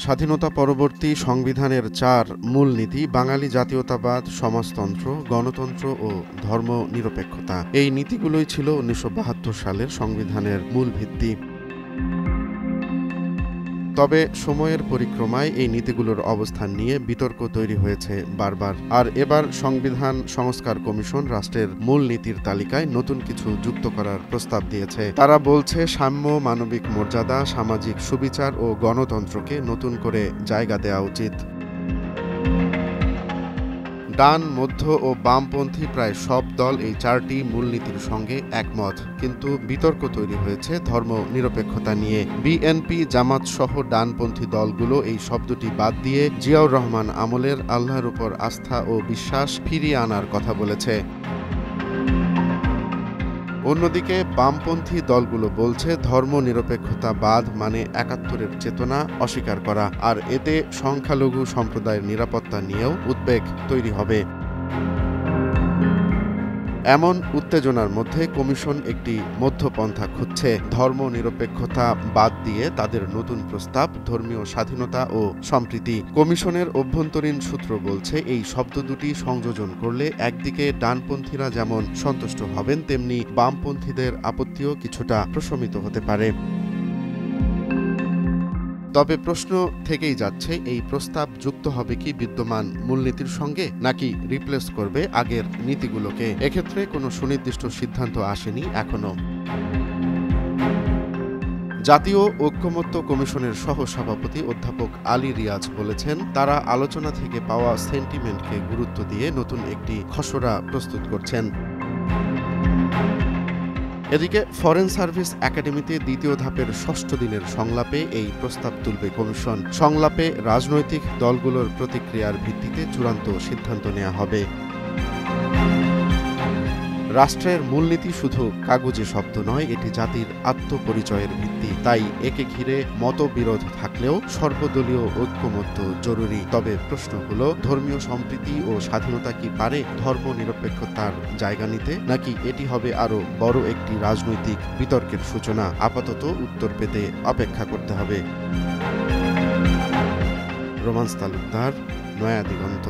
স্বাধীনতা পরবর্তী সংবিধানের 4 মূলনীতি বাঙালি জাতীয়তাবাদ, সমাজতন্ত্র, গণতন্ত্র ও ধর্মনিরপেক্ষতা। এই নীতিগুলোই ছিল 1972 সালের সংবিধানের মূল ভিত্তি। তবে সময়ের পরিক্রমায় এই নীতিগুলোর অবস্থান নিয়ে বিতর্ক তৈরি হয়েছে বারবার। আর এবার সংবিধান সংস্কার কমিশন রাষ্ট্রের মূল নীতির তালিকায় নতুন কিছু যুক্ত করার প্রস্তাব দিয়েছে। তারা বলছে, সাম্য, মানবিক মর্যাদা, সামাজিক সুবিচার ও গণতন্ত্রকে নতুন করে জায়গা দেওয়া উচিত। ডান, মধ্য ও বামপন্থী প্রায় সব দল এই 4টি মূলনীতির সঙ্গে একমত, কিন্তু বিতর্ক তৈরি হয়েছে ধর্ম নিরপেক্ষতা নিয়ে। বিএনপি, জামাত সহ ডানপন্থী দলগুলো এই শব্দটি বাদ দিয়ে জিয়াউর রহমান আমলের আল্লাহর উপর আস্থা ও বিশ্বাস ফিরিয়ে আনার কথা বলেছে। অন্যদিকে বামপন্থী দলগুলো বলছে, ধর্মনিরপেক্ষতাবাদ মানে ৭১-এর চেতনা অস্বীকার করা, আর এতে সংখ্যালঘু সম্প্রদায়ের নিরাপত্তা নিয়েও উদ্বেগ তৈরি হবে। এমন উত্তেজনার মধ্যে কমিশন একটি মধ্যপন্থা খুঁজছে। ধর্মনিরপেক্ষতা বাদ দিয়ে তাদের নতুন প্রস্তাব ধর্মীয় স্বাধীনতা ও সম্প্রীতি। কমিশনের অভ্যন্তরীণ সূত্র বলছে, এই শব্দ দুটি সংযোজন করলে একদিকে ডানপন্থীরা যেমন সন্তুষ্ট হবেন, তেমনি বামপন্থীদের আপত্তিও কিছুটা প্রশমিত হতে পারে। তবে প্রশ্ন থেকেই যাচ্ছে, এই প্রস্তাব যুক্ত হবে কি বিদ্যমান মূলনীতির সঙ্গে, নাকি রিপ্লেস করবে আগের নীতিগুলোকে? এক্ষেত্রে কোনো সুনির্দিষ্ট সিদ্ধান্ত আসেনি এখনো। জাতীয় ঐকমত্য কমিশনের সহসভাপতি অধ্যাপক আলী রিয়াজ বলেছেন, তারা আলোচনা থেকে পাওয়া সেন্টিমেন্টকে গুরুত্ব দিয়ে নতুন একটি খসড়া প্রস্তুত করছেন। এদিকে ফরেন সার্ভিস একাডেমিতে দ্বিতীয় ধাপের ৬ষ্ঠ দিনের সংলাপে এই প্রস্তাব তুলবে কমিশন। সংলাপে রাজনৈতিক দলগুলোর প্রতিক্রিয়ার ভিত্তিতে চূড়ান্ত সিদ্ধান্ত নেওয়া হবে। রাষ্ট্রের মূলনীতি শুধু কাগজে শব্দ নয়, এটি জাতির আত্মপরিচয়ের ভিত্তি। তাই একে ঘিরে মতবিরোধ থাকলেও সর্বদলীয় ঐকমত্য জরুরি। তবে প্রশ্ন হলো, ধর্মীয় সম্প্রীতি ও স্বাধীনতা কি পারে ধর্মনিরপেক্ষতার জায়গা নিতে, নাকি এটি হবে আরও বড় একটি রাজনৈতিক বিতর্কের সূচনা? আপাতত উত্তর পেতে অপেক্ষা করতে হবে। রোমান্স তালুকদার, নয়া দিগন্ত।